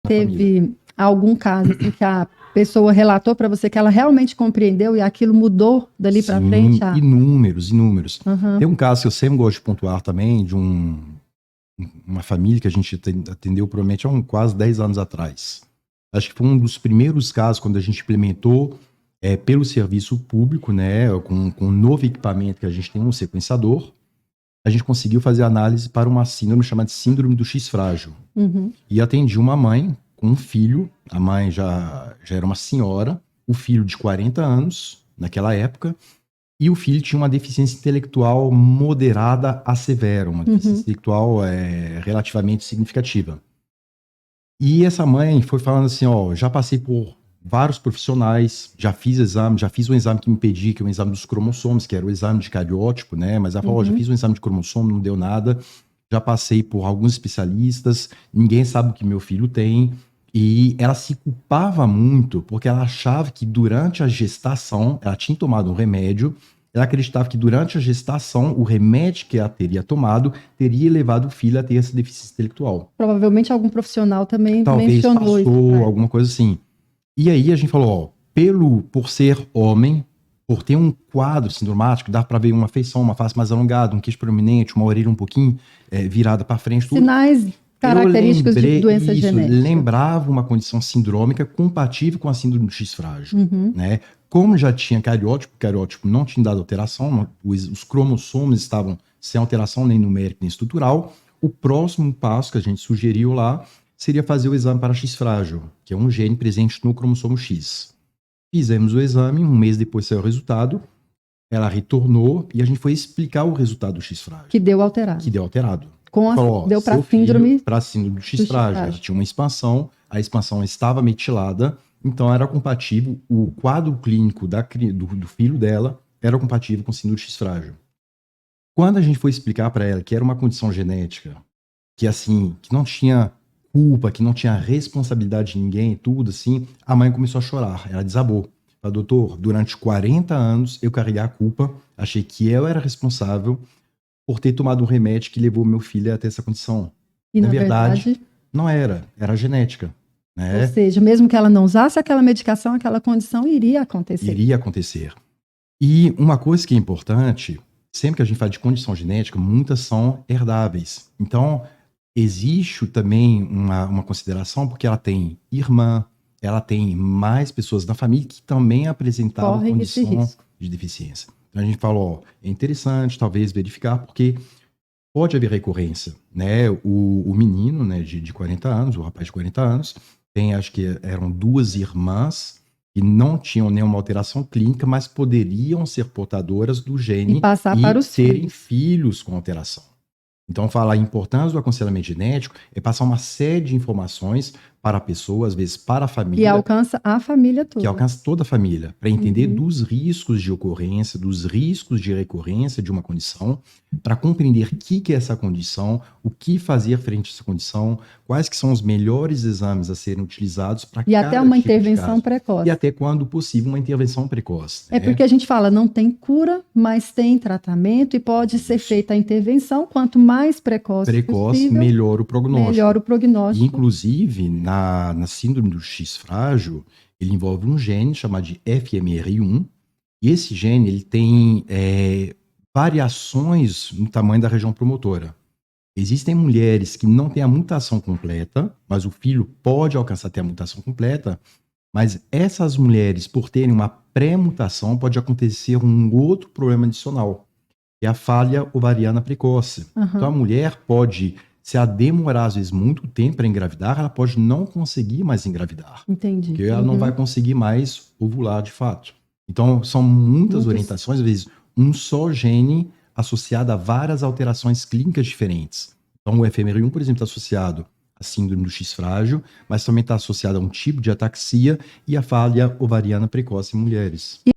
teve algum caso assim, que a pessoa relatou para você que ela realmente compreendeu e aquilo mudou dali para frente? Inúmeros. Uhum. Tem um caso que eu sempre gosto de pontuar também, de uma família que a gente atendeu provavelmente há quase 10 anos atrás. Acho que foi um dos primeiros casos quando a gente implementou pelo serviço público, né, com um novo equipamento que a gente tem, um sequenciador, a gente conseguiu fazer análise para uma síndrome chamada síndrome do X frágil. Uhum. E atendi uma mãe com um filho, a mãe já era uma senhora, o filho de 40 anos, naquela época, e o filho tinha uma deficiência intelectual moderada a severa, uma deficiência intelectual relativamente significativa. E essa mãe foi falando assim, ó, já passei por vários profissionais, já fiz um exame que me pedia, que é o exame dos cromossomos, que era o exame de cariótipo, né? Mas ela falou, ó, já fiz um exame de cromossomo, não deu nada, já passei por alguns especialistas, ninguém sabe o que meu filho tem. E ela se culpava muito, porque ela achava que durante a gestação, ela tinha tomado um remédio, ela acreditava que durante a gestação, o remédio que ela teria tomado teria levado o filho a ter essa deficiência intelectual. Provavelmente algum profissional também Talvez mencionou isso. Passou, alguma coisa assim. E aí a gente falou, ó, por ser homem, por ter um quadro sindromático, dá para ver uma feição, uma face mais alongada, um queixo proeminente, uma orelha um pouquinho virada para frente. Tudo. Sinais característicos de doença genética. Lembrava uma condição sindrômica compatível com a síndrome do X frágil, né? Como já tinha cariótipo, o cariótipo não tinha dado alteração, os cromossomos estavam sem alteração nem numérica nem estrutural, o próximo passo que a gente sugeriu lá seria fazer o exame para X frágil, que é um gene presente no cromossomo X. Fizemos o exame, um mês depois saiu o resultado, ela retornou e a gente foi explicar o resultado do X frágil. Que deu alterado. Deu para síndrome do X frágil. Ela tinha uma expansão, a expansão estava metilada, então era compatível, o quadro clínico do filho dela era compatível com síndrome do X frágil. Quando a gente foi explicar para ela que era uma condição genética, que assim, que não tinha culpa, que não tinha responsabilidade de ninguém, tudo assim, a mãe começou a chorar, ela desabou. Falei, doutor, durante 40 anos eu carreguei a culpa, achei que eu era responsável por ter tomado um remédio que levou meu filho a ter essa condição. E na verdade não era genética. Né? Ou seja, mesmo que ela não usasse aquela medicação, aquela condição iria acontecer. Iria acontecer. E uma coisa que é importante, sempre que a gente fala de condição genética, muitas são herdáveis. Então, existe também uma consideração, porque ela tem irmã, ela tem mais pessoas na família que também apresentavam condição de deficiência. Então a gente falou, é interessante talvez verificar, porque pode haver recorrência, né? O menino, né, de 40 anos, o rapaz de 40 anos, tem, acho que eram 2 irmãs que não tinham nenhuma alteração clínica, mas poderiam ser portadoras do gene e passar para os terem filhos com alteração. Então, falar a importância do aconselhamento genético é passar uma série de informações para a pessoa, às vezes para a família. Que alcança a família toda. Que alcança toda a família, para entender dos riscos de ocorrência, dos riscos de recorrência de uma condição, para compreender o que é essa condição, o que fazer frente a essa condição, quais que são os melhores exames a serem utilizados para cada E até uma tipo intervenção precoce. E até quando possível uma intervenção precoce. É porque a gente fala, não tem cura, mas tem tratamento e pode ser feita a intervenção, quanto mais precoce possível, melhor o prognóstico. Melhor o prognóstico. E, inclusive, na síndrome do X frágil, ele envolve um gene chamado de FMR1, e esse gene ele tem variações no tamanho da região promotora. Existem mulheres que não têm a mutação completa, mas o filho pode alcançar até a mutação completa, mas essas mulheres, por terem uma pré-mutação, pode acontecer um outro problema adicional, que é a falha ovariana precoce. Então a mulher pode, se ela demorar às vezes muito tempo para engravidar, ela pode não conseguir mais engravidar. Entendi. Porque ela não vai conseguir mais ovular de fato. Então são muitas orientações, às vezes um só gene associado a várias alterações clínicas diferentes. Então o FMR1, por exemplo, está associado à síndrome do X frágil, mas também está associado a um tipo de ataxia e a falha ovariana precoce em mulheres.